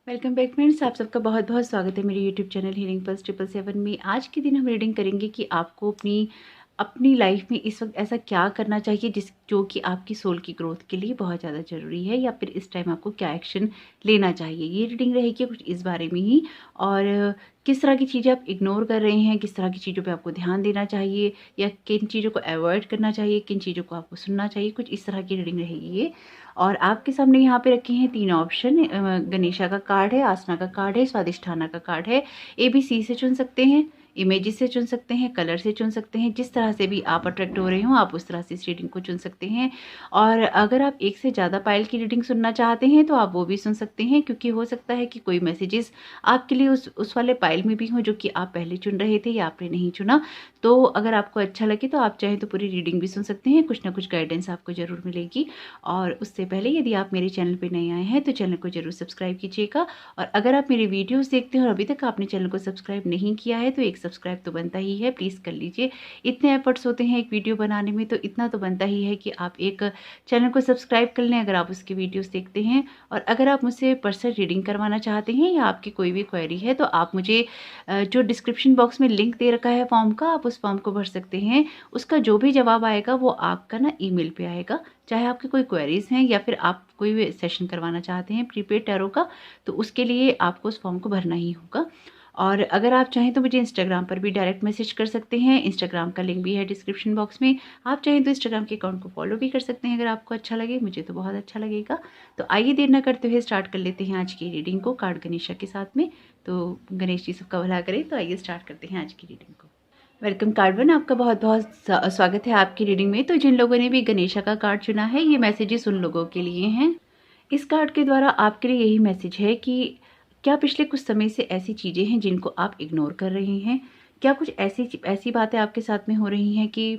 Welcome back friends, आप सबका बहुत बहुत स्वागत है मेरे यूट्यूब चैनल हीलिंग पल्स 777 में। आज के दिन हम रीडिंग करेंगे कि आपको अपनी अपनी लाइफ में इस वक्त ऐसा क्या करना चाहिए जो कि आपकी सोल की ग्रोथ के लिए बहुत ज़्यादा ज़रूरी है, या फिर इस टाइम आपको क्या एक्शन लेना चाहिए। ये रीडिंग रहेगी कुछ इस बारे में ही, और किस तरह की चीज़ें आप इग्नोर कर रहे हैं, किस तरह की चीज़ों पे आपको ध्यान देना चाहिए, या किन चीज़ों को अवॉइड करना चाहिए, किन चीज़ों को आपको सुनना चाहिए। कुछ इस तरह की रीडिंग रहेगी ये। और आपके सामने यहाँ पे रखे हैं 3 ऑप्शन। गणेशा का कार्ड है, आसना का कार्ड है, स्वादिष्ठाना का कार्ड है। ABC से चुन सकते हैं, इमेजेस से चुन सकते हैं, कलर से चुन सकते हैं। जिस तरह से भी आप अट्रैक्ट हो रहे हो आप उस तरह से इस रीडिंग को चुन सकते हैं। और अगर आप एक से ज़्यादा पाइल की रीडिंग सुनना चाहते हैं तो आप वो भी सुन सकते हैं, क्योंकि हो सकता है कि कोई मैसेजेस आपके लिए उस वाले पाइल में भी हों जो कि आप पहले चुन रहे थे या आपने नहीं चुना। तो अगर आपको अच्छा लगे तो आप चाहें तो पूरी रीडिंग भी सुन सकते हैं, कुछ ना कुछ गाइडेंस आपको ज़रूर मिलेगी। और उससे पहले यदि आप मेरे चैनल पर नए आए हैं तो चैनल को ज़रूर सब्सक्राइब कीजिएगा। और अगर आप मेरे वीडियोज़ देखते हैं और अभी तक आपने चैनल को सब्सक्राइब नहीं किया है तो एक सब्सक्राइब तो बनता ही है, प्लीज़ कर लीजिए। इतने एफर्ट्स होते हैं एक वीडियो बनाने में, तो इतना तो बनता ही है कि आप एक चैनल को सब्सक्राइब कर लें अगर आप उसके वीडियोस देखते हैं। और अगर आप मुझसे पर्सनल रीडिंग करवाना चाहते हैं या आपकी कोई भी क्वेरी है तो आप मुझे जो डिस्क्रिप्शन बॉक्स में लिंक दे रखा है फॉर्म का, आप उस फॉर्म को भर सकते हैं। उसका जो भी जवाब आएगा वो आपका ना ईमेल पे आएगा। चाहे आपकी कोई क्वेरीज हैं या फिर आप कोई भी सेशन करवाना चाहते हैं प्रीपेड टैरो का, तो उसके लिए आपको उस फॉर्म को भरना ही होगा। और अगर आप चाहें तो मुझे इंस्टाग्राम पर भी डायरेक्ट मैसेज कर सकते हैं। इंस्टाग्राम का लिंक भी है डिस्क्रिप्शन बॉक्स में। आप चाहें तो इंस्टाग्राम के अकाउंट को फॉलो भी कर सकते हैं अगर आपको अच्छा लगे। मुझे तो बहुत अच्छा लगेगा। तो आइए देर ना करते हुए स्टार्ट कर लेते हैं आज की रीडिंग को कार्ड गणेशा के साथ में। तो गणेश जी सबका भला करें। तो आइए स्टार्ट करते हैं आज की रीडिंग को। वेलकम कार्ड 1, आपका बहुत बहुत स्वागत है आपकी रीडिंग में। तो जिन लोगों ने भी गणेशा का कार्ड चुना है, ये मैसेजेस उन लोगों के लिए हैं। इस कार्ड के द्वारा आपके लिए यही मैसेज है कि क्या पिछले कुछ समय से ऐसी चीज़ें हैं जिनको आप इग्नोर कर रहे हैं। क्या कुछ ऐसी बातें आपके साथ में हो रही हैं कि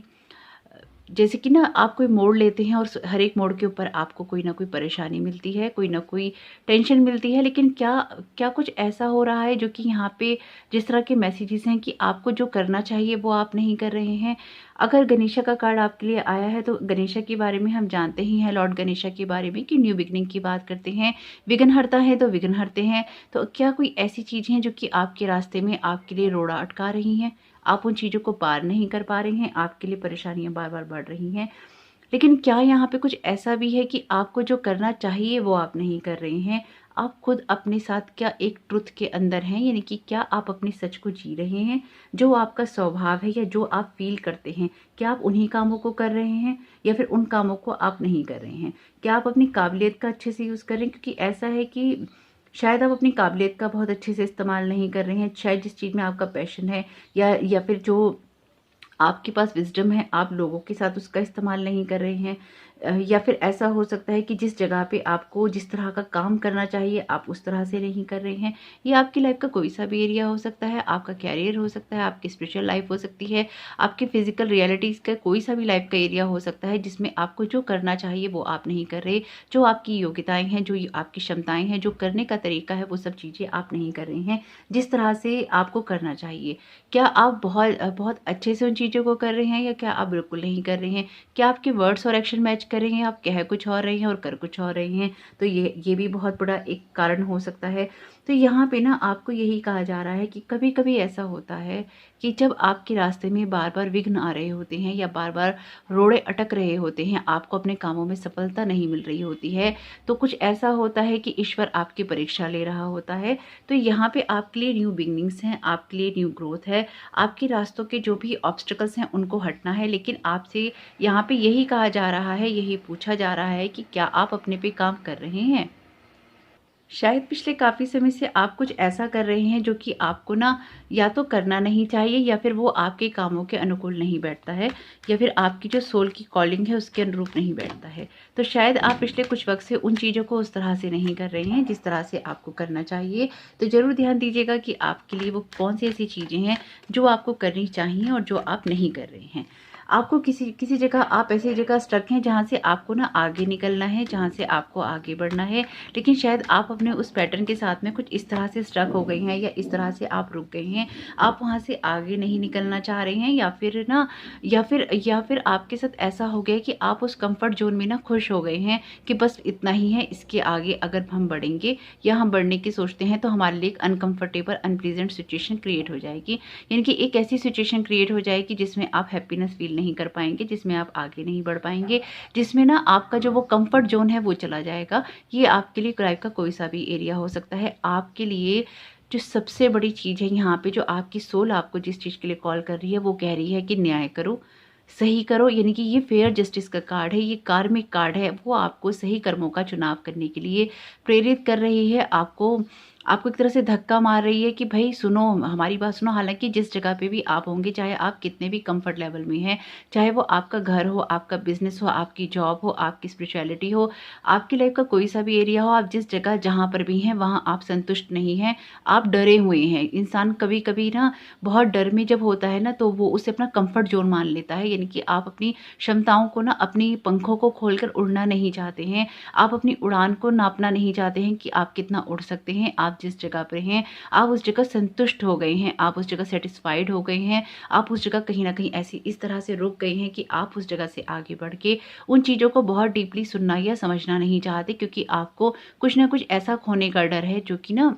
जैसे कि ना आप कोई मोड़ लेते हैं और हर एक मोड़ के ऊपर आपको कोई ना कोई परेशानी मिलती है, कोई ना कोई टेंशन मिलती है। लेकिन क्या क्या कुछ ऐसा हो रहा है जो कि यहाँ पे जिस तरह के मैसेजेस हैं कि आपको जो करना चाहिए वो आप नहीं कर रहे हैं। अगर गणेशा का कार्ड आपके लिए आया है तो गणेशा के बारे में हम जानते ही हैं, लॉर्ड गणेशा के बारे में, कि न्यू बिगनिंग की बात करते हैं। विघ्नहर्ता है तो विघ्न हरते हैं। तो क्या कोई ऐसी चीज़ हैं जो कि आपके रास्ते में आपके लिए रोड़ा अटका रही हैं, आप उन चीज़ों को पार नहीं कर पा रहे हैं, आपके लिए परेशानियां बार बार बढ़ रही हैं। लेकिन क्या यहाँ पे कुछ ऐसा भी है कि आपको जो करना चाहिए वो आप नहीं कर रहे हैं। आप खुद अपने साथ क्या एक ट्रुथ के अंदर हैं, यानी कि क्या आप अपने सच को जी रहे हैं, जो आपका स्वभाव है या जो आप फील करते हैं, क्या आप उन्हीं कामों को कर रहे हैं या फिर उन कामों को आप नहीं कर रहे हैं। क्या आप अपनी काबिलियत का अच्छे से यूज़ कर रहे हैं, क्योंकि ऐसा है कि शायद आप अपनी काबिलियत का बहुत अच्छे से इस्तेमाल नहीं कर रहे हैं। शायद जिस चीज़ में आपका पैशन है या फिर जो आपके पास विज़डम है, आप लोगों के साथ उसका इस्तेमाल नहीं कर रहे हैं। या फिर ऐसा हो सकता है कि जिस जगह पे आपको जिस तरह का काम करना चाहिए आप उस तरह से नहीं कर रहे हैं। ये आपकी लाइफ का कोई सा भी एरिया हो सकता है, आपका कैरियर हो सकता है, आपकी स्पिरिचुअल लाइफ हो सकती है, आपकी फिजिकल रियलिटीज़ का कोई सा भी लाइफ का एरिया हो सकता है जिसमें आपको जो करना चाहिए वो आप नहीं कर रहे। जो आपकी योग्यताएं हैं, जो आपकी क्षमताएं हैं, जो करने का तरीका है, वो सब चीज़ें आप नहीं कर रहे हैं जिस तरह से आपको करना चाहिए। क्या आप बहुत बहुत अच्छे से उन चीज़ों को कर रहे हैं या क्या आप बिल्कुल नहीं कर रहे हैं। क्या आपके वर्ड्स और एक्शन मैच कर रहे हैं, आप कह कुछ और रहे हैं और कर कुछ और रहे हैं। तो ये भी बहुत बड़ा एक कारण हो सकता है। तो यहाँ पे ना आपको यही कहा जा रहा है कि कभी कभी ऐसा होता है कि जब आपके रास्ते में बार बार विघ्न आ रहे होते हैं या बार बार रोड़े अटक रहे होते हैं, आपको अपने कामों में सफलता नहीं मिल रही होती है, तो कुछ ऐसा होता है कि ईश्वर आपकी परीक्षा ले रहा होता है। तो यहाँ पे आपके लिए न्यू बिगनिंग्स हैं, आपके लिए न्यू ग्रोथ है। आपके रास्तों के जो भी ऑब्स्टिकल्स हैं उनको हटना है। लेकिन आपसे यहाँ पे यही कहा जा रहा है, यही पूछा जा रहा है कि क्या आप अपने पे काम कर रहे हैं। शायद पिछले काफ़ी समय से आप कुछ ऐसा कर रहे हैं जो कि आपको ना या तो करना नहीं चाहिए या फिर वो आपके कामों के अनुकूल नहीं बैठता है, या फिर आपकी जो सोल की कॉलिंग है उसके अनुरूप नहीं बैठता है। तो शायद आप पिछले कुछ वक्त से उन चीज़ों को उस तरह से नहीं कर रहे हैं जिस तरह से आपको करना चाहिए। तो ज़रूर ध्यान दीजिएगा कि आपके लिए वो कौन सी ऐसी चीज़ें हैं जो आपको करनी चाहिए और जो आप नहीं कर रहे हैं। आपको किसी किसी जगह, आप ऐसी जगह स्टक हैं जहाँ से आपको ना आगे निकलना है, जहाँ से आपको आगे बढ़ना है, लेकिन शायद आप अपने उस पैटर्न के साथ में कुछ इस तरह से स्टक हो गई हैं, या इस तरह से आप रुक गई हैं, आप वहाँ से आगे नहीं निकलना चाह रही हैं, या फिर ना या फिर आपके साथ ऐसा हो गया कि आप उस कंफर्ट जोन में ना खुश हो गए हैं कि बस इतना ही है, इसके आगे अगर हम बढ़ेंगे या हम बढ़ने की सोचते हैं तो हमारे लिए एक अनकंफर्टेबल अनप्लीजेंट सिचुएशन क्रिएट हो जाएगी। यानी कि एक ऐसी सिचुएशन क्रिएट हो जाएगी जिसमें आप हैप्पीनेस फील नहीं कर पाएंगे, जिसमें आप आगे नहीं बढ़ पाएंगे, जिसमें ना आपका जो वो कंफर्ट जोन है वो चला जाएगा। ये आपके लिए लाइफ का कोई सा भी एरिया हो सकता है। आपके लिए जो सबसे बड़ी चीज़ है यहाँ पे, जो आपकी सोल आपको जिस चीज़ के लिए कॉल कर रही है, वो कह रही है कि न्याय करो, सही करो। यानी कि ये फेयर जस्टिस का कार्ड है, ये कार्मिक कार्ड है, वो आपको सही कर्मों का चुनाव करने के लिए प्रेरित कर रही है। आपको आपको एक तरह से धक्का मार रही है कि भाई सुनो, हमारी बात सुनो। हालांकि जिस जगह पे भी आप होंगे, चाहे आप कितने भी कंफर्ट लेवल में हैं, चाहे वो आपका घर हो, आपका बिजनेस हो, आपकी जॉब हो, आपकी स्पिरिचुअलिटी हो, आपकी लाइफ का कोई सा भी एरिया हो, आप जिस जगह जहाँ पर भी हैं वहाँ आप संतुष्ट नहीं हैं, आप डरे हुए हैं। इंसान कभी कभी ना बहुत डर में जब होता है ना, तो वो उसे अपना कंफर्ट जोन मान लेता है। यानी कि आप अपनी क्षमताओं को ना, अपनी पंखों को खोलकर उड़ना नहीं चाहते हैं, आप अपनी उड़ान को नापना नहीं चाहते हैं कि आप कितना उड़ सकते हैं। आप जिस जगह पर हैं, आप उस जगह संतुष्ट हो गए हैं, आप उस जगह सेटिस्फाइड हो गए हैं, आप उस जगह कहीं ना कहीं ऐसी इस तरह से रुक गए हैं कि आप उस जगह से आगे बढ़ के उन चीज़ों को बहुत डीपली सुनना या समझना नहीं चाहते, क्योंकि आपको कुछ ना कुछ ऐसा खोने का डर है जो कि ना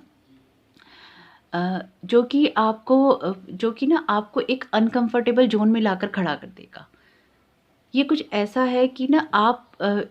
जो कि ना आपको एक अनकंफर्टेबल जोन में लाकर खड़ा कर देगा। ये कुछ ऐसा है कि ना आप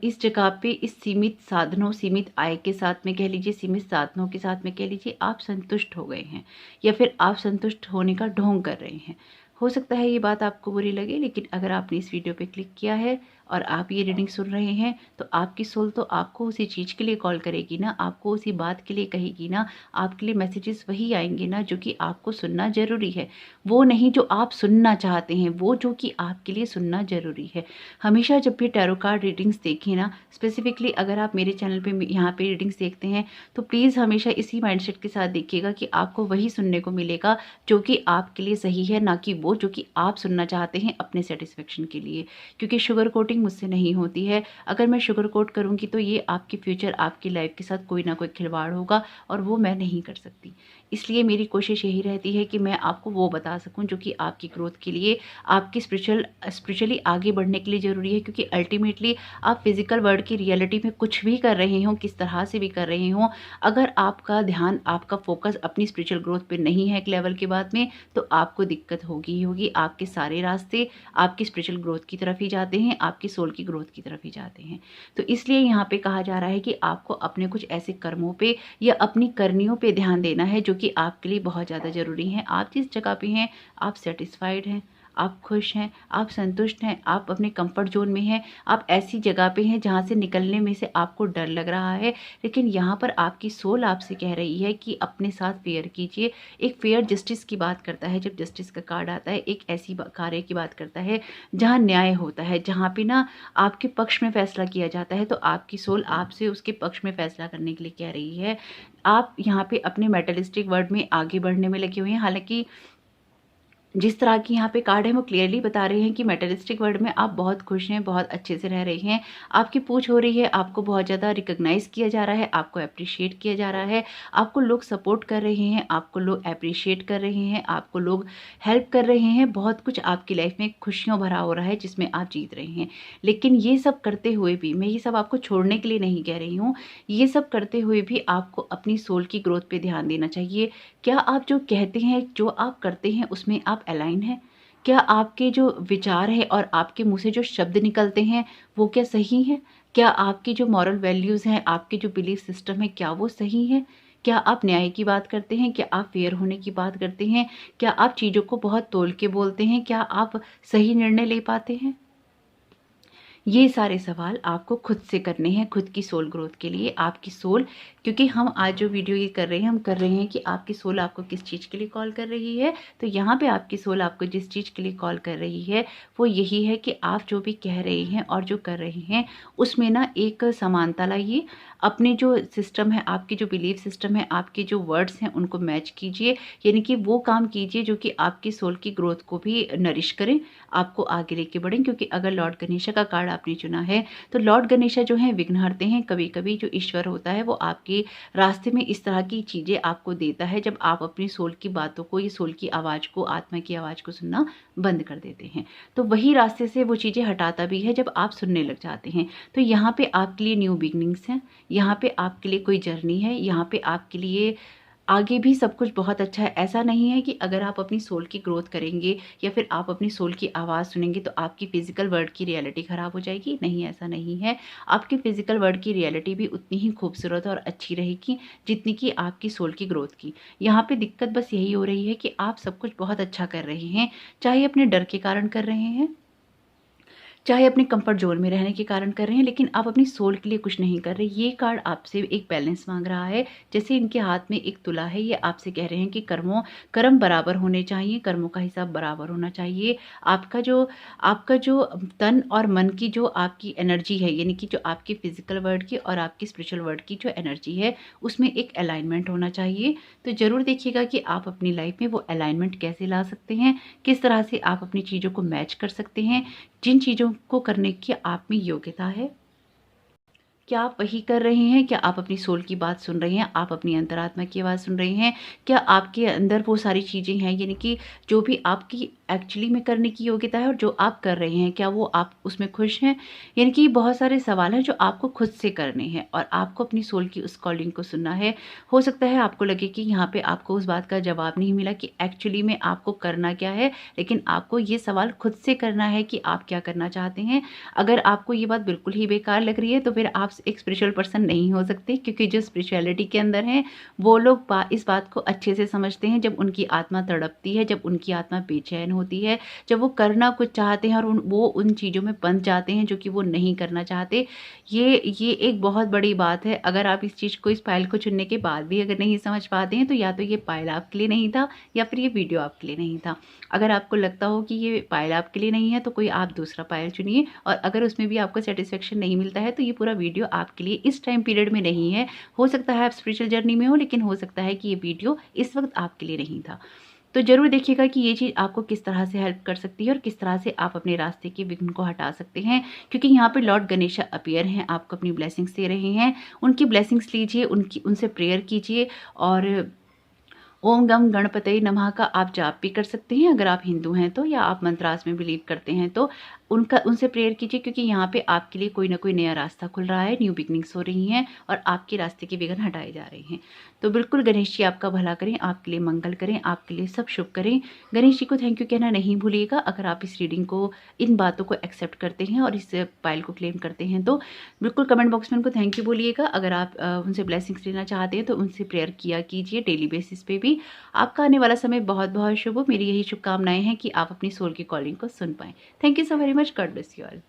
इस जगह पे इस सीमित साधनों, सीमित आय के साथ में कह लीजिए, सीमित साधनों के साथ में कह लीजिए, आप संतुष्ट हो गए हैं, या फिर आप संतुष्ट होने का ढोंग कर रहे हैं। हो सकता है ये बात आपको बुरी लगे, लेकिन अगर आपने इस वीडियो पे क्लिक किया है और आप ये रीडिंग सुन रहे हैं, तो आपकी सोल तो आपको उसी चीज़ के लिए कॉल करेगी ना, आपको उसी बात के लिए कहेगी ना। आपके लिए मैसेजेस वही आएंगे ना जो कि आपको सुनना ज़रूरी है, वो नहीं जो आप सुनना चाहते हैं, वो जो कि आपके लिए सुनना ज़रूरी है। हमेशा जब भी टैरो कार्ड रीडिंग्स देखें ना, स्पेसिफिकली अगर आप मेरे चैनल पे यहाँ पे रीडिंग्स देखते हैं, तो प्लीज़ हमेशा इसी माइंडसेट के साथ देखिएगा कि आपको वही सुनने को मिलेगा जो कि आपके लिए सही है, ना कि वो जो कि आप सुनना चाहते हैं अपने सेटिस्फेक्शन के लिए। क्योंकि शुगर कोटिंग मुझसे नहीं होती है। अगर मैं शुगर कोट करूँगी तो ये आपकी फ्यूचर, आपकी लाइफ के साथ कोई ना कोई खिलवाड़ होगा, और वो मैं नहीं कर सकती। इसलिए मेरी कोशिश यही रहती है कि मैं आपको वो बता सकूं जो कि आपकी ग्रोथ के लिए, आपकी स्पिरिचुअली आगे बढ़ने के लिए ज़रूरी है। क्योंकि अल्टीमेटली आप फिजिकल वर्ल्ड की रियलिटी में कुछ भी कर रहे हो, किस तरह से भी कर रहे हो, अगर आपका ध्यान, आपका फोकस अपनी स्पिरिचुअल ग्रोथ पे नहीं है एक लेवल के बाद में, तो आपको दिक्कत होगी ही होगी। आपके सारे रास्ते आपकी स्पिरिचुअल ग्रोथ की तरफ ही जाते हैं, आपकी सोल की ग्रोथ की तरफ ही जाते हैं। तो इसलिए यहाँ पे कहा जा रहा है कि आपको अपने कुछ ऐसे कर्मों पे या अपनी करनियों पे ध्यान देना है जो कि आपके लिए बहुत ज़्यादा ज़रूरी हैं। आप जिस जगह पे हैं, आप सेटिस्फाइड हैं, आप खुश हैं, आप संतुष्ट हैं, आप अपने कंफर्ट जोन में हैं, आप ऐसी जगह पे हैं जहाँ से निकलने में से आपको डर लग रहा है, लेकिन यहाँ पर आपकी सोल आपसे कह रही है कि अपने साथ फेयर कीजिए। एक फेयर जस्टिस की बात करता है, जब जस्टिस का कार्ड आता है, एक ऐसी कार्य की बात करता है जहाँ न्याय होता है, जहाँ पे ना आपके पक्ष में फैसला किया जाता है। तो आपकी सोल आपसे उसके पक्ष में फैसला करने के लिए कह रही है। आप यहाँ पे अपने मेटलिस्टिक वर्ल्ड में आगे बढ़ने में लगे हुए हैं। हालांकि जिस तरह की यहाँ पे कार्ड है वो क्लियरली बता रहे हैं कि मेटलिस्टिक वर्ल्ड में आप बहुत खुश हैं, बहुत अच्छे से रह रहे हैं, आपकी पूछ हो रही है, आपको बहुत ज़्यादा रिकॉग्नाइज किया जा रहा है, आपको अप्रिशिएट किया जा रहा है, आपको लोग सपोर्ट कर रहे हैं, आपको लोग अप्रिशिएट कर रहे हैं, आपको लोग हेल्प कर रहे हैं। बहुत कुछ आपकी लाइफ में खुशियों भरा हो रहा है जिसमें आप जीत रहे हैं। लेकिन ये सब करते हुए भी, मैं ये सब आपको छोड़ने के लिए नहीं कह रही हूँ, ये सब करते हुए भी आपको अपनी सोल की ग्रोथ पे ध्यान देना चाहिए। क्या आप जो कहते हैं, जो आप करते हैं, उसमें आप अलाइन हैं? क्या आपके जो विचार है और आपके मुंह से जो शब्द निकलते हैं वो क्या सही हैं? क्या आपकी जो मॉरल वैल्यूज़ हैं, आपके जो बिलीफ सिस्टम है, क्या वो सही है? क्या आप न्याय की बात करते हैं? क्या आप फेयर होने की बात करते हैं? क्या आप चीज़ों को बहुत तोल के बोलते हैं? क्या आप सही निर्णय ले पाते हैं? ये सारे सवाल आपको खुद से करने हैं, खुद की सोल ग्रोथ के लिए। आपकी सोल क्योंकि हम आज जो वीडियो ये कर रहे हैं, हम कर रहे हैं कि आपकी सोल आपको किस चीज़ के लिए कॉल कर रही है। तो यहाँ पे आपकी सोल आपको जिस चीज़ के लिए कॉल कर रही है वो यही है कि आप जो भी कह रहे हैं और जो कर रहे हैं उसमें ना एक समानता लाइए। अपने जो सिस्टम है, आपकी जो बिलीफ सिस्टम है, आपके जो वर्ड्स हैं उनको मैच कीजिए, यानी कि वो काम कीजिए जो कि आपकी सोल की ग्रोथ को भी नरिश करें, आपको आगे लेके बढ़ें। क्योंकि अगर लॉर्ड गणेशा का कार्ड आपने चुना है तो लॉर्ड गणेशा जो है विघ्नहर्ते हैं। कभी कभी जो ईश्वर होता है वो आपके रास्ते में इस तरह की चीज़ें आपको देता है जब आप अपनी सोल की बातों को, ये सोल की आवाज़ को, आत्मा की आवाज़ को सुनना बंद कर देते हैं। तो वही रास्ते से वो चीज़ें हटाता भी है जब आप सुनने लग जाते हैं। तो यहाँ पे आपके लिए न्यू बिगनिंग्स हैं, यहाँ पे आपके लिए कोई जर्नी है, यहाँ पे आपके लिए आगे भी सब कुछ बहुत अच्छा है। ऐसा नहीं है कि अगर आप अपनी सोल की ग्रोथ करेंगे या फिर आप अपनी सोल की आवाज़ सुनेंगे तो आपकी फिजिकल वर्ल्ड की रियलिटी ख़राब हो जाएगी। नहीं, ऐसा नहीं है। आपकी फिजिकल वर्ल्ड की रियलिटी भी उतनी ही खूबसूरत और अच्छी रहेगी जितनी कि आपकी सोल की ग्रोथ की। यहाँ पे दिक्कत बस यही हो रही है कि आप सब कुछ बहुत अच्छा कर रहे हैं, चाहे अपने डर के कारण कर रहे हैं, चाहे अपने कंफर्ट जोन में रहने के कारण कर रहे हैं, लेकिन आप अपनी सोल के लिए कुछ नहीं कर रहे। ये कार्ड आपसे एक बैलेंस मांग रहा है। जैसे इनके हाथ में एक तुला है, ये आपसे कह रहे हैं कि कर्म बराबर होने चाहिए, कर्मों का हिसाब बराबर होना चाहिए। आपका जो तन और मन की जो आपकी एनर्जी है, यानी कि जो आपकी फिजिकल वर्ल्ड की और आपकी स्पिरिचुअल वर्ल्ड की जो एनर्जी है उसमें एक अलाइनमेंट होना चाहिए। तो ज़रूर देखिएगा कि आप अपनी लाइफ में वो अलाइनमेंट कैसे ला सकते हैं, किस तरह से आप अपनी चीज़ों को मैच कर सकते हैं, जिन चीज़ों को करने की आप में योग्यता है। क्या आप वही कर रहे हैं? क्या आप अपनी सोल की बात सुन रहे हैं? आप अपनी अंतरात्मा की आवाज़ सुन रहे हैं? क्या आपके अंदर वो सारी चीज़ें हैं, यानी कि जो भी आपकी एक्चुअली में करने की योग्यता है और जो आप कर रहे हैं, क्या वो आप उसमें खुश हैं? यानी कि बहुत सारे सवाल हैं जो आपको खुद से करने हैं और आपको अपनी सोल की उस कॉलिंग को सुनना है। हो सकता है आपको लगे कि यहाँ पे आपको उस बात का जवाब नहीं मिला कि एक्चुअली में आपको करना क्या है, लेकिन आपको ये सवाल खुद से करना है कि आप क्या करना चाहते हैं। अगर आपको ये बात बिल्कुल ही बेकार लग रही है तो फिर आप एक स्पिरिचुअल पर्सन नहीं हो सकते, क्योंकि जो स्पिरिचुअलिटी के अंदर हैं वो लोग इस बात को अच्छे से समझते हैं। जब उनकी आत्मा तड़पती है, जब उनकी आत्मा बेचैन होती है, जब वो करना कुछ चाहते हैं और वो उन चीज़ों में बंध जाते हैं जो कि वो नहीं करना चाहते। ये एक बहुत बड़ी बात है। अगर आप इस चीज़ को, इस फाइल को चुनने के बाद भी अगर नहीं समझ पाते हैं तो या तो ये फाइल आपके लिए नहीं था या फिर ये वीडियो आपके लिए नहीं था। अगर आपको लगता हो कि ये फाइल आपके लिए नहीं है तो कोई आप दूसरा फाइल चुनिए, और अगर उसमें भी आपको सेटिस्फेक्शन नहीं मिलता है तो ये पूरा वीडियो आपके लिए इस टाइम पीरियड में नहीं है। हो सकता है आप स्पिरिचुअल जर्नी में हो, लेकिन हो सकता है कि ये वीडियो इस वक्त आपके लिए नहीं था। तो ज़रूर देखिएगा कि ये चीज़ आपको किस तरह से हेल्प कर सकती है और किस तरह से आप अपने रास्ते के विघ्न को हटा सकते हैं। क्योंकि यहाँ पे लॉर्ड गणेशा अपीयर हैं, आपको अपनी ब्लेसिंग्स दे रहे हैं। उनकी ब्लेसिंग्स लीजिए, उनसे प्रेयर कीजिए, और ओम गम गणपतये नमः का आप जाप भी कर सकते हैं अगर आप हिंदू हैं तो, या आप मंत्रास में बिलीव करते हैं तो उनसे प्रेयर कीजिए। क्योंकि यहाँ पे आपके लिए कोई ना कोई नया रास्ता खुल रहा है, न्यू बिगनिंग्स हो रही हैं और आपके रास्ते के विघ्न हटाए जा रहे हैं। तो बिल्कुल गणेश जी आपका भला करें, आपके लिए मंगल करें, आपके लिए सब शुभ करें। गणेश जी को थैंक यू कहना नहीं भूलिएगा अगर आप इस रीडिंग को, इन बातों को एक्सेप्ट करते हैं और इस फाइल को क्लेम करते हैं तो बिल्कुल कमेंट बॉक्स में उनको थैंक यू बोलिएगा। अगर आप उनसे ब्लेसिंग्स लेना चाहते हैं तो उनसे प्रेयर किया कीजिए डेली बेसिस पे भी। आपका आने वाला समय बहुत बहुत शुभ हो। मेरी यही शुभकामनाएं हैं कि आप अपनी सोल की कॉलिंग को सुन पाएं। Thank you so very much. God bless you all.